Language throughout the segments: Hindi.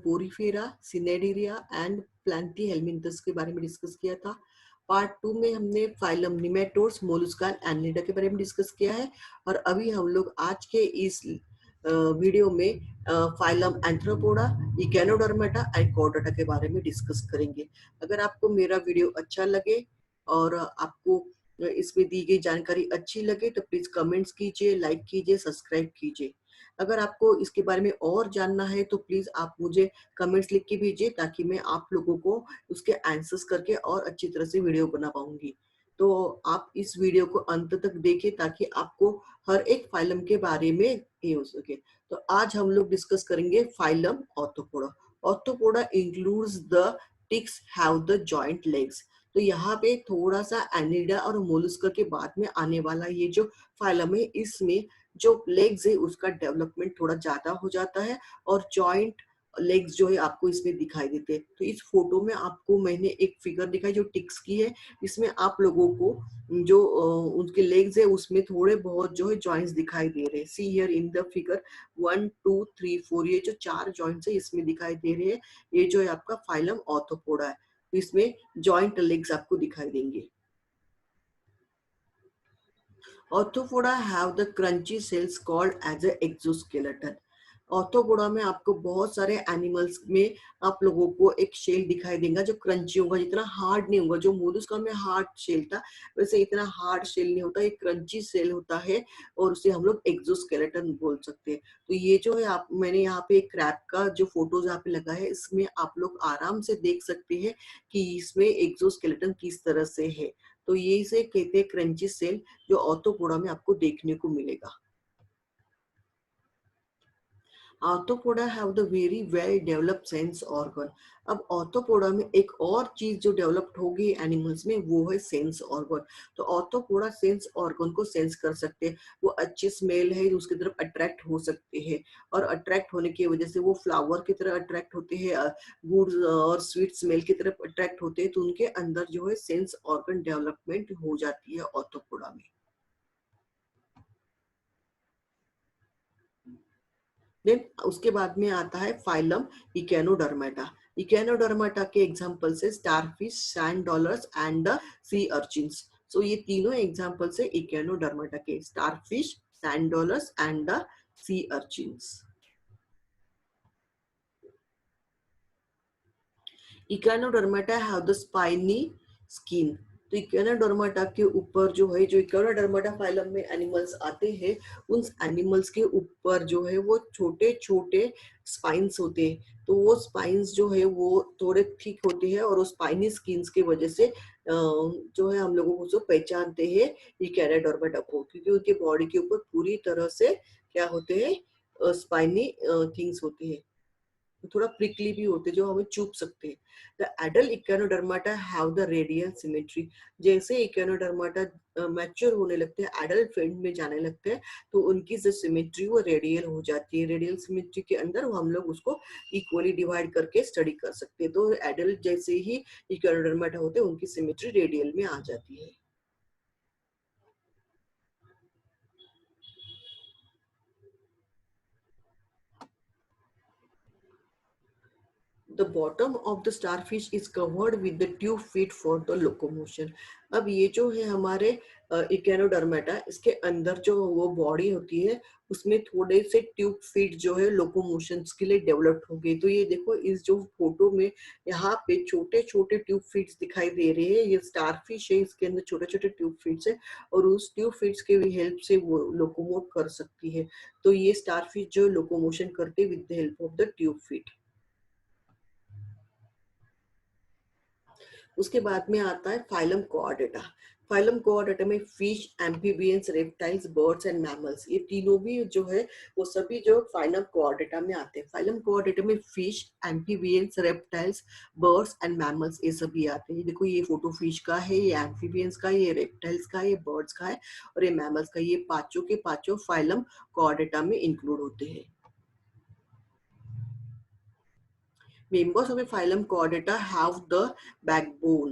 पोरीफेरा, सिनेडिरिया एंड प्लैंटीहेल्मिन्थस के बारे में डिस्कस किया था। पार्ट 2 में हमने phylum nematodes, Mollusca and Annelida के बारे में डिस्कस किया है। और अभी हम लोग आज के इस वीडियो में फाइलम एंथ्रोपोडा, इकेनोडर्मेटा एंड कॉर्डेटा के बारे में डिस्कस करेंगे। अगर आपको मेरा वीडियो अच्छा लगे और आपको इसमें दी गई जानकारी अच्छी लगे तो प्लीज कमेंट्स कीजिए, लाइक कीजिए, सब्सक्राइब कीजिए। अगर आपको इसके बारे में और जानना है तो प्लीज आप मुझे कमेंट्स लिख के भेजिए, ताकि मैं आप लोगों को उसके आंसर्स करके और अच्छी तरह से वीडियो बना पाऊंगी। तो आप इस वीडियो को अंत तक देखिए ताकि आपको हर एक फाइलम के बारे में ये हो सके। तो आज हम लोग डिस्कस करेंगे phylum arthropoda. Arthropoda includes the ticks have the joint legs. तो यहाँ पे थोड़ा सा एनिलिडा और मोलस्का के बाद में आने वाला ये जो फाइलम है, इसमें जो लेग्स है उसका डेवलपमेंट थोड़ा ज्यादा हो जाता है और जॉइंट लेग्स जो है आपको इसमें दिखाई देते हैं। तो इस फोटो में आपको मैंने एक फिगर दिखाई जो टिक्स की है। इसमें आप लोगों को जो उनके लेग्स है उसमें थोड़े बहुत जो है जॉइंट्स दिखाई दे रहे हैं। See here in the figure 1 2 3 4, ये जो 4 जॉइंट्स है इसमें दिखाई दे रहे हैं। ये जो है आपका फाइलम ऑर्थोपोडा है। इसमें जॉइंट लेग्स आपको दिखाई देंगे। Orthopoda have the crunchy cells called as a exoskeleton. Arthropoda में आपको बहुत सारे एनिमल्स में आप लोगों को एक शेल दिखाई देगा जो क्रंची होगा, जितना हार्ड नहीं होगा। जो मोलस्का में हार्ड शेल था वैसे इतना हार्ड शेल नहीं होता, एक क्रंची शेल होता है और उसे हम लोग एक्सोस्केलेटन बोल सकते हैं। तो ये जो है आप मैंने यहाँ पे एक क्रैब का जो फोटोज यहाँ पे लगा है, इसमें आप लोग आराम से देख सकते हैं कि इसमें एक्सोस्केलेटन किस तरह से है। तो ये इसे कहते हैं क्रंची सेल, जो ऑर्थोपोडा में आपको देखने को मिलेगा। Arthropoda have the very well developed sense organ. अब ऑर्थोपोडा में एक और चीज जो डेवलप्ड होगी एनिमल्स में, वो है सेंस ऑर्गन। तो ऑर्थोपोडा सेंस ऑर्गन को सेंस कर सकते हैं। वो अच्छी स्मेल है उसकी तरफ अट्रैक्ट हो सकते हैं, और अट्रैक्ट होने की वजह से वो फ्लावर की तरफ अट्रैक्ट होते हैं, गुड और स्वीट स्मेल की तरफ अट्रैक्ट होते हैं। तो उनके अंदर जो है सेंस ऑर्गन डेवलपमेंट हो जाती है ऑर्थोपोडा में। देन उसके बाद में आता है फाइलम इकेनोडर्मेटा। इकेनोडर्मेटा के एग्जांपल से starfish, sand dollars and the sea urchins. So ये तीनों एग्जांपल से इकेनोडर्मेटा के, starfish, sand dollars and the sea urchins. Echinodermata have the spiny skin. तो इकेनोडर्मेटा के ऊपर जो है, जो इकेनोडर्मेटा फाइलम में एनिमल्स आते हैं, उन एनिमल्स के ऊपर जो है वो छोटे छोटे स्पाइन्स होते हैं। तो वो स्पाइन्स जो है वो थोड़े थिक होते हैं, और वो स्पाइनी स्किन्स की वजह से जो है हम लोगों को जो पहचानते हैं इकेनोडर्मेटा को, क्योंकि उनके बॉडी के ऊपर पूरी तरह से क्या होते हैं, स्पाइनी थिंग्स होते हैं, थोड़ा प्रिकली भी होते हैं जो हमें चुभ सकते हैं। The adult Echinodermata have the radial symmetry. जैसे इकेनोडर्माटा मैच्योर होने लगते हैं, एडल्ट फेज में जाने लगते हैं, तो उनकी जो सिमेट्री वो रेडियल हो जाती है। रेडियल सिमेट्री के अंदर हम लोग उसको इक्वली डिवाइड करके स्टडी कर सकते हैं। तो एडल्ट जैसे ही इकेनोडर्माटा होते हैं उनकी सिमेट्री रेडियल में आ जाती है। The bottom of the starfish is covered with the tube feet for the locomotion. अब ये जो है हमारे इकेनोडर्मेटा, इसके अंदर जो वो बॉडी होती है उसमें थोड़े से ट्यूब फीट जो है लोकोमोशन के लिए डेवलप्ड हो गई। तो ये देखो इस जो फोटो में यहाँ पे छोटे छोटे ट्यूब फीट्स दिखाई दे रहे हैं। ये स्टारफिश है, इसके अंदर छोटे छोटे ट्यूब फीट्स है, और उस ट्यूब फीट्स के भी हेल्प से वो लोकोमोट कर सकती है। तो ये स्टारफिश जो लोकोमोशन करते with the help of the tube feet. उसके बाद में आता है फाइलम कोआर्डेटा। फाइलम कोआर्डेटा में fish, amphibians, reptiles, birds and mammals, ये तीनों भी जो है वो सभी जो फाइलम कोआर्डेटा में आते हैं। फाइलम कोआर्डेटा में fish, amphibians, reptiles, birds and mammals ये सभी आते हैं। देखो ये फोटो फिश का है, ये एम्फीबियंस का, ये रेप्टाइल्स का, ये बर्ड्स का है, और ये मैमल्स का। ये पांचों के पांचों फाइलम कोआर्डेटा में इंक्लूड होते हैं। Members of a phylum Chordata have the backbone.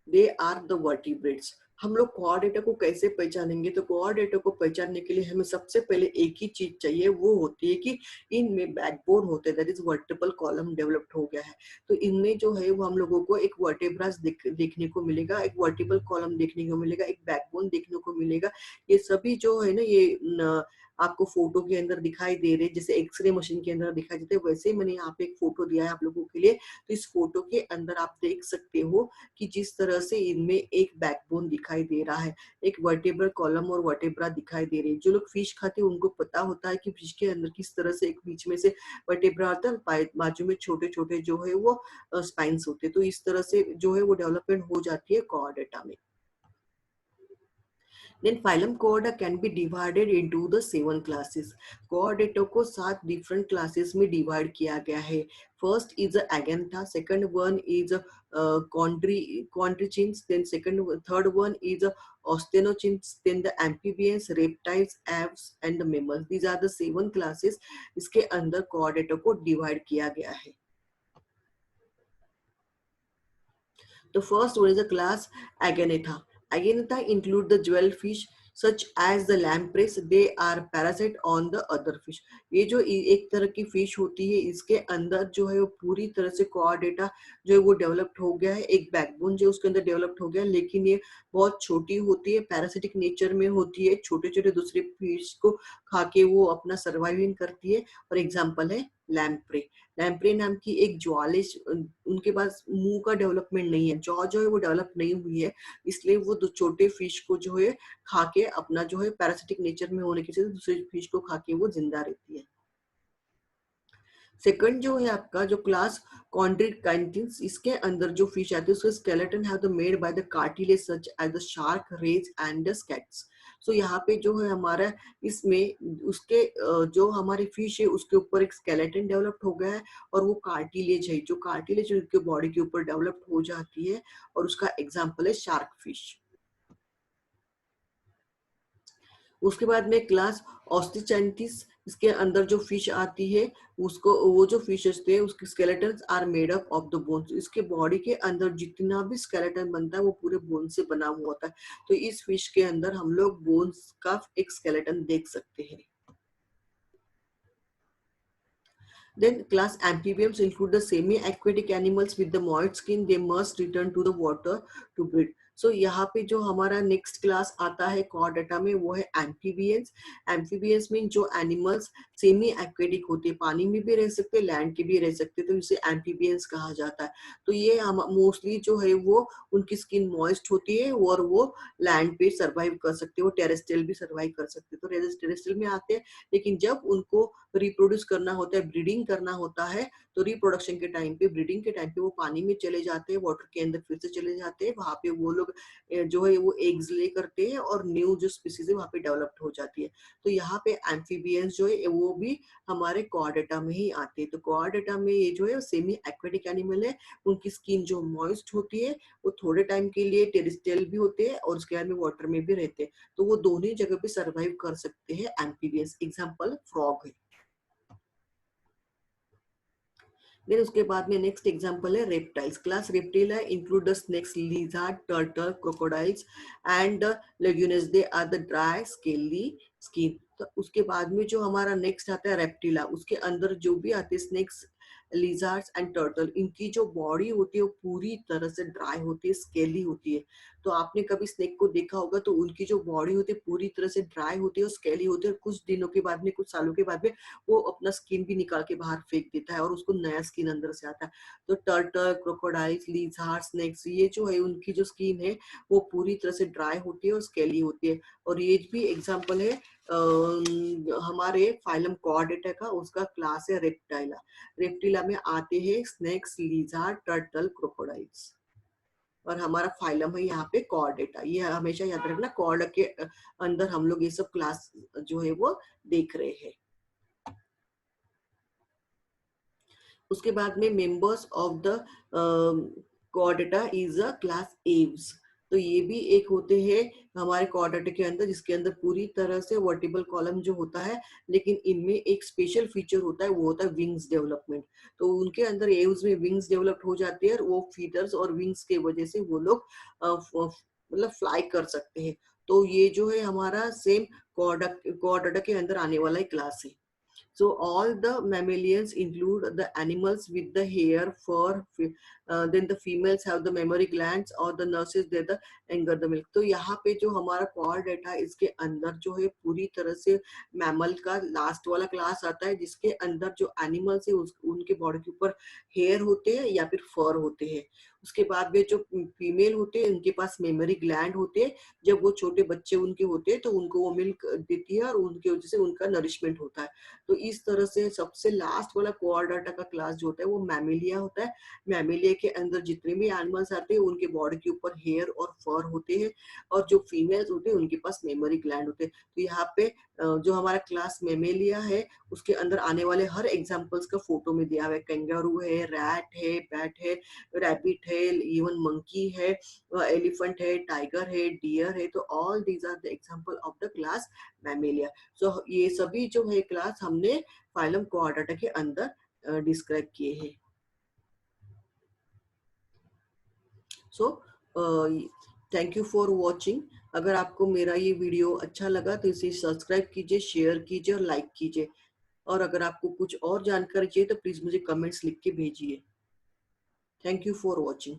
They are the vertebrates. हम लोग कोऑर्डिनेटर को कैसे पहचानेंगे? तो कोऑर्डिनेटर को पहचानने के लिए हमें सबसे पहले एक ही चीज चाहिए, वो होती है कि इनमें बैकबोन होते हैं, that is vertical column developed हो गया है। तो इनमें जो है वो हम लोगों को एक वर्टेब्रास देखने को मिलेगा, एक वर्टिकल कॉलम देखने को मिलेगा, एक बैकबोन देखने को मिलेगा। ये सभी जो है ना ये आपको फोटो के अंदर दिखाई दे रहे हैं, जैसे एक्सरे मशीन के अंदर दिखाई देते हैं, वैसे ही मैंने यहाँ पे एक फोटो दिया है आप लोगों के लिए। तो इस फोटो के अंदर आप देख सकते हो कि जिस तरह से इनमें एक बैकबोन दिखाई दे रहा है, एक वर्टेब्रल कॉलम और वर्टेब्रा दिखाई दे रही है। जो लोग फिश खाते हैं उनको पता होता है कि फिश के अंदर किस तरह से एक बीच में से वर्टेब्रा आता है, बाजू में छोटे छोटे जो है वो स्पाइन्स होते हैं। तो इस तरह से जो है वो डेवलपमेंट हो जाती है कॉर्डेटा में। Then phylum Chorda can be divided into the 7 classes. Chordato को 7 different classes में divide किया गया है. First is Agantha, second one is Chondrichins, then third one is Ostenochins, then the amphibians, reptiles, aves and the mammals. These are the 7 classes. इसके अंदर Chordato को divide किया गया है. The first one is the class Aganetha. Aganetha include the jewelfish such as the lampreys. They are parasite on the other fish. ये जो एक तरह की फिश होती है, इसके अंदर जो है वो पूरी तरह से कोऑर्डेटा जो है वो डेवलप्ड हो गया है, एक बैकबोन जो उसके अंदर डेवलप्ड हो गया है, लेकिन ये बहुत छोटी होती है, पैरासिटिक नेचर में होती है, छोटे छोटे दूसरे फिश को खा के वो अपना सर्वाइविंग करती है। और एग्जाम्पल है लैम्प्रे। लैम्प्रे नाम की एक ज्वालिश, उनके पास मुंह का डेवलपमेंट नहीं है, जॉ जो है वो डेवलप नहीं हुई है, इसलिए वो छोटे फिश को जो है खा के अपना जो है पैरासिटिक नेचर में होने की वजह से दूसरे फिश को खा के वो जिंदा रहती है। सेकंड जो है आपका जो क्लास कॉन्ड्रिडकाइंटिन्स, इसके अंदर जो फिश आते हैं उसके skeleton have the made by the cartilage such as the shark, rays and the skates. So यहाँ पे जो है हमारा इसमें उसके जो हमारी फिश है उसके ऊपर एक स्केलेटन डेवलप्ड हो गया है, और वो कार्टिलेज है, जो कार्टिलेज उनके बॉडी के ऊपर डेवलप्ड हो जाती है, और उसका एग्जाम्पल है शार्क फिश। उसके बाद में क्लास ऑस्टिचैंथिस, इसके अंदर जो फिश आती है उसको, वो जो फिशेस थे उसके skeletons are made up of the bones. इसके बॉडी के अंदर जितना भी स्केलेटन बनता है वो पूरे बोन से बना हुआ होता है। तो इस फिश के अंदर हम लोग बोन्स का एक स्केलेटन देख सकते हैं। Then class amphibians include the semi-aquatic animals with the moist skin. They must return to the water to breed. So यहाँ पे जो हमारा नेक्स्ट क्लास आता है कॉर्डेटा में वो है एम्फीबियंस। एम्फीबियंस मीन जो एनिमल्स सेमी एक्वेटिक होते हैं, पानी में भी रह सकते हैं, लैंड के भी रह सकते हैं, तो इसे एम्फीबियंस कहा जाता है। तो ये हम मोस्टली जो है वो उनकी स्किन मॉइस्ट होती है और वो लैंड पे सर्वाइव कर सकते हैं, वो टेरेस्ट्रियल भी सर्वाइव कर सकते हैं, तो टेरेस्ट्रियल में आते हैं। लेकिन जब उनको रिप्रोड्यूस करना होता है, ब्रीडिंग करना होता है, तो रिप्रोडक्शन के टाइम पे, ब्रीडिंग के टाइम पे वो पानी में चले जाते हैं, वाटर के अंदर फिर से चले जाते हैं, वहां पे वो लोग जो है वो एग्स ले करते हैं और न्यू जो स्पीसीज है वहां पे डेवलप्ड हो जाती है। तो यहाँ पे एम्फीबियंस जो है वो भी हमारे कॉर्डेटा में ही आते हैं। तो कॉर्डेटा में ये जो है सेमी एक्वेटिक एनिमल है, उनकी स्किन जो मॉइस्ट होती है वो थोड़े टाइम के लिए टेरेस्ट्रियल भी होते हैं और उसके बाद में वाटर में भी रहते हैं, तो वो दोनों ही जगह पे सर्वाइव कर सकते हैं एम्फीबियंस। एग्जाम्पल फ्रॉग है। देन उसके बाद में नेक्स्ट एग्जांपल है reptiles. Class Reptilia include the snakes, lizard, turtle, crocodiles and leguans. They are the dry scaly skin. तो उसके बाद में जो हमारा नेक्स्ट आता है रेप्टिला, उसके अंदर जो भी आते हैं स्नेक्स, लिजर्ड्स एंड टर्टल, इनकी जो बॉडी होती है वो पूरी तरह से ड्राई होती है, स्केली होती है। तो आपने कभी स्नेक को देखा होगा तो उनकी जो बॉडी होती है पूरी तरह से ड्राई होती है और स्केली होती है, और कुछ दिनों के बाद में, कुछ सालों के बाद में वो अपना स्किन भी निकाल के बाहर फेंक देता है और उसको नया स्किन अंदर से आता है। तो टर्टल, क्रोकोडाइल्स, लिजर्ड, स्नेक्स, ये जो है उनकी जो स्किन है वो पूरी तरह से ड्राई होती है और स्केली होती है। और ये भी एग्जाम्पल है हमारे फाइलम कॉर्डेटा का, उसका क्लास है रेप्टाइला। रेप्टिला में आते हैं स्नेक्स, लिजर्ड, टर्टल, क्रोकोडाइल्स, और हमारा फाइलम है यहाँ पे कॉर्डेटा। ये हमेशा याद रखना, कॉर्ड के अंदर हम लोग ये सब क्लास जो है वो देख रहे हैं। उसके बाद में members of the Chordata is a class Aves. तो ये भी एक होते हैं हमारे कॉर्डेटा के अंदर, जिसके अंदर पूरी तरह से वर्टिबल कॉलम जो होता है, लेकिन इनमें एक स्पेशल फीचर होता है, वो होता है विंग्स डेवलपमेंट। तो उनके अंदर एव्स में विंग्स डेवलप हो जाती है और वो फीडर्स और विंग्स के वजह से वो लोग मतलब फ्लाई कर सकते हैं। तो ये जो है हमारा सेम कोआडाटा के अंदर आने वाला एक क्लास है। So all the mammalians include the animals with the hair, fur. Then the females have the mammary glands or the nurses they the anger the milk. तो यहाँ पे जो हमारा कॉर डेटा इसके अंदर जो है पूरी तरह से मैमल का लास्ट वाला क्लास आता है, जिसके अंदर जो एनिमल्स है उनके बॉडी के ऊपर हेयर होते हैं या फिर फर होते हैं। उसके बाद में जो फीमेल होते हैं उनके पास मेमोरी ग्लैंड होते हैं। जब वो छोटे बच्चे उनके होते हैं तो उनको वो मिल्क देती है और उनकी वजह से उनका नरिशमेंट होता है। तो इस तरह से सबसे लास्ट वाला कोआडाटा का क्लास जो होता है वो मैमिलिया होता है। मैमिलिया के अंदर जितने भी एनिमल्स आते हैं उनके बॉडी के ऊपर हेयर और फर होते हैं, और जो फीमेल्स होते हैं उनके पास मेमोरी ग्लैंड होते हैं। तो यहाँ पे जो हमारा क्लास मेमेलिया है उसके अंदर आने वाले हर एग्जाम्पल्स का फोटो में दिया हुआ है। कैंगारू है, रैट है, बैट है, रैबिट है, इवन मंकी है, एलिफेंट है, टाइगर है, डियर है। तो all these are the example of the class Mammalia. So ये सभी जो है क्लास हमने फाइलम कोआडाटा के अंदर डिस्क्राइब किए हैं। So thank you for watching. अगर आपको मेरा ये वीडियो अच्छा लगा तो इसे सब्सक्राइब कीजिए, शेयर कीजिए और लाइक कीजिए। और अगर आपको कुछ और जानकारी चाहिए तो प्लीज मुझे कमेंट्स लिख के भेजिए। Thank you for watching.